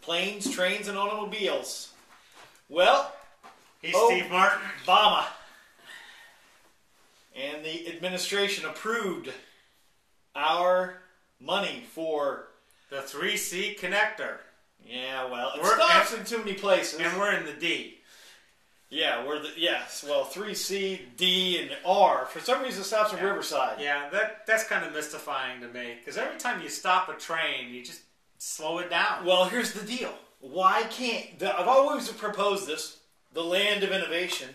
Planes, Trains, and Automobiles. Well, he's Steve Martin. Obama and the administration approved our money for the 3C connector. Yeah, well, it stops in too many places. And we're in the D. Yeah, well, 3C, D, and R. For some reason, it stops in Riverside. Yeah, that's kind of mystifying to me. Because every time you stop a train, you just slow it down. Well, here's the deal. Why can't... I've always proposed this, the land of innovation.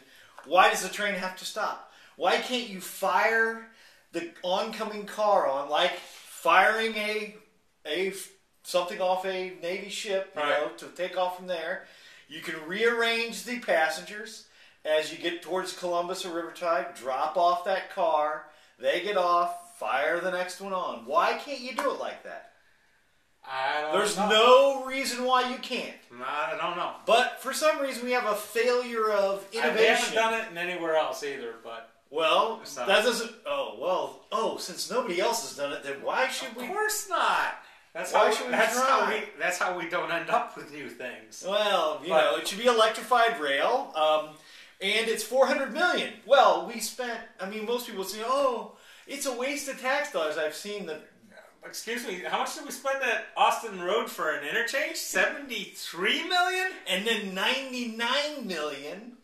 Why does the train have to stop? Why can't you fire the oncoming car on, like firing something off a Navy ship, you know, to take off from there? You can rearrange the passengers as you get towards Columbus or Riverside, drop off that car, they get off, fire the next one on. Why can't you do it like that? There's no reason why you can't. I don't know. But for some reason, we have a failure of innovation. They haven't done it anywhere else either, but... Well, that doesn't... since nobody else has done it, then why should we... Of course not. That's how we don't end up with new things. Well, you know, it should be electrified rail, and it's $400 million. Well, we spent... I mean, most people say, oh, it's a waste of tax dollars. I've seen the... Excuse me, how much did we spend at Austin Road for an interchange? $73 million? And then $99 million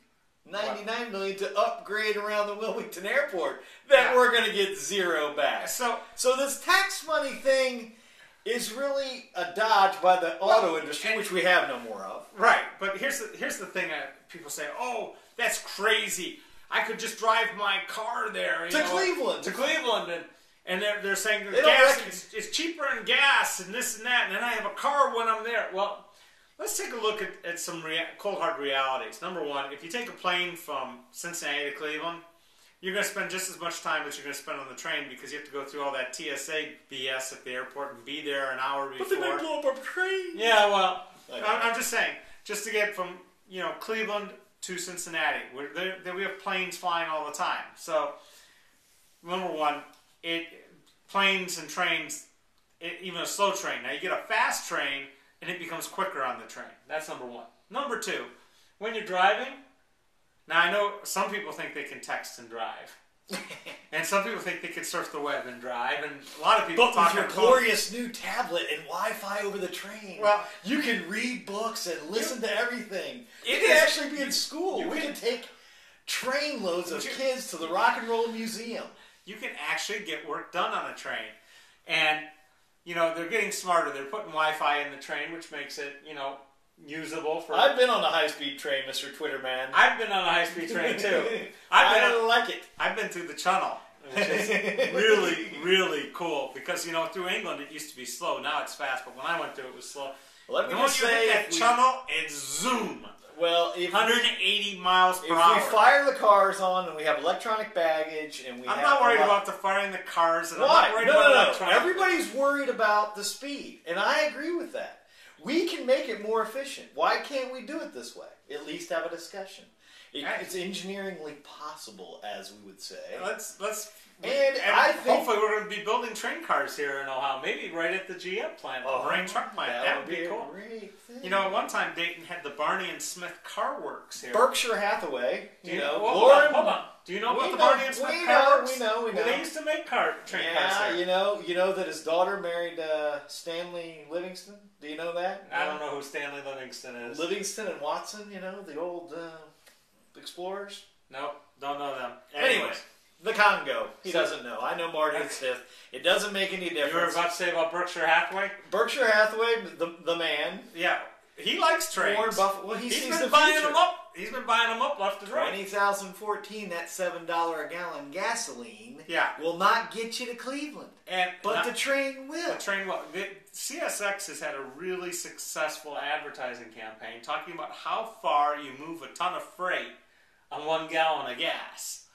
to upgrade around the Wilmington Airport that we're going to get zero back. So this tax money thing is really a dodge by the auto industry, which we have no more of. Right, but here's the thing that people say, oh, that's crazy. I could just drive my car there. To Cleveland. To Cleveland, and they're saying the gas is cheaper in gas and this and that, and then I have a car when I'm there. Well, let's take a look at some cold hard realities. Number one, if you take a plane from Cincinnati to Cleveland, you're going to spend just as much time as you're going to spend on the train because you have to go through all that TSA BS at the airport and be there an hour before. But they might blow up our train. Yeah, well, I'm just saying, just to get from Cleveland to Cincinnati, we have planes flying all the time. So, number one, planes and trains, even a slow train. Now you get a fast train and it becomes quicker on the train. That's number one. Number two, when you're driving, now I know some people think they can text and drive. And some people think they can surf the web and drive, and a lot of people talk about your glorious new tablet and Wi-Fi over the train. Well, you can read books and listen to everything. You can actually be in school. We can take train loads of kids to the Rock and Roll Museum. You can actually get work done on a train. And, they're getting smarter. They're putting Wi-Fi in the train, which makes it, usable for... I've been on a high-speed train, Mr. Twitter Man. I've been on a high-speed train, too. I don't like it. I've been through the channel, which is really, really cool. Because, through England, it used to be slow. Now it's fast, but when I went through it was slow. Let me just say... that channel, it's zoom. Well, 180 miles per hour. If we fire the cars on and we have electronic baggage and I'm not worried about the firing the cars. And Why? I'm not worried about electronic... Everybody's worried about the speed, and I agree with that. We can make it more efficient. Why can't we do it this way? At least have a discussion. It's engineeringly possible, as we would say. And I think hopefully we're going to be building train cars here in Ohio. Maybe right at the GM plant, the Brain Truck plant. That would be cool. Great thing. At one time Dayton had the Barney and Smith Car Works here. Berkshire Hathaway. Hold on. Do you know about the Barney and Smith Car Works? We know. Well, they used to make train cars here. You know that his daughter married Stanley Livingston? Do you know that? I don't know who Stanley Livingston is. Livingston and Watson, the old explorers? Nope, don't know them. Anyways, the Congo. He doesn't know. I know Marty and Smith. It doesn't make any difference. You were about to say about Berkshire Hathaway? Berkshire Hathaway, the man. Yeah, he likes trains. Warren Buffett. Well, he's been buying them up. He's been buying them up left and right. 2014, that $7 a gallon gasoline will not get you to Cleveland. But the train will. The train will. CSX has had a really successful advertising campaign talking about how far you move a ton of freight on 1 gallon of gas.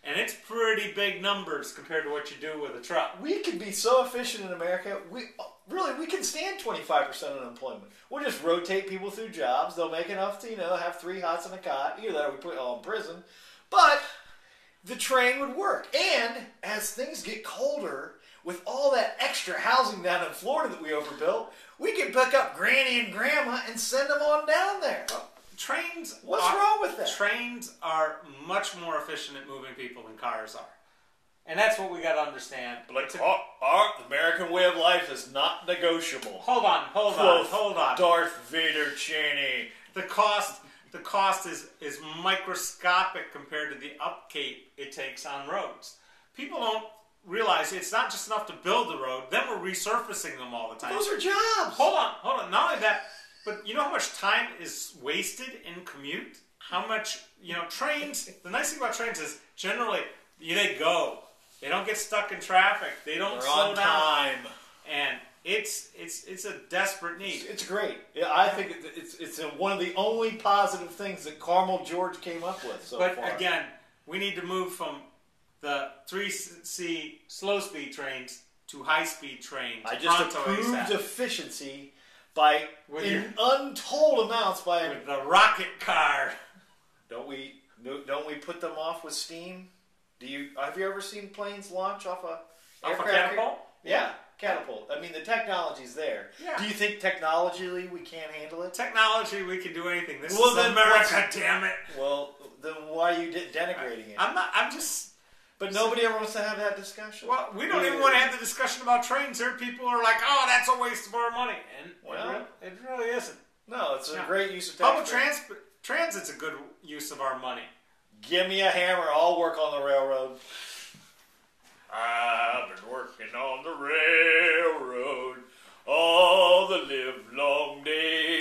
And it's pretty big numbers compared to what you do with a truck. We could be so efficient in America. We can stand 25% unemployment. We'll just rotate people through jobs. They'll make enough to, have 3 hots and a cot. Either that or we put it all in prison. But the train would work. And as things get colder, with all that extra housing down in Florida that we overbuilt, we could pick up Granny and Grandma and send them on down there. Well, trains. What's wrong with that? Trains are much more efficient at moving people than cars are. And that's what we got to understand. But our American way of life is not negotiable. Hold on. Darth Vader Cheney. The cost is microscopic compared to the upkeep it takes on roads. People don't realize it's not just enough to build the road, then we're resurfacing them all the time. Those are jobs. Hold on. Not only that, but you know how much time is wasted in commute? How much, trains, the nice thing about trains is generally they go. They don't get stuck in traffic. They don't slow down. Time. And it's a desperate need. It's great. Yeah, I think it's one of the only positive things that Carmel George came up with so far. But again, we need to move from the 3C slow-speed trains to high-speed trains. I just approved efficiency by untold amounts with the rocket car. Don't we put them off with steam? Have you ever seen planes launch off a catapult? Yeah, catapult. I mean, the technology's there. Yeah. Do you think technologically we can't handle it? Technology, we can do anything. This is America, damn it. Well, then why are you denigrating it? I'm just. But nobody ever wants to have that discussion. Well, we don't even want to have the discussion about trains. There, people are like, "Oh, that's a waste of our money," and it really isn't. No, it's a great use of public transit's a good use of our money. Give me a hammer, I'll work on the railroad. I've been working on the railroad all the livelong day.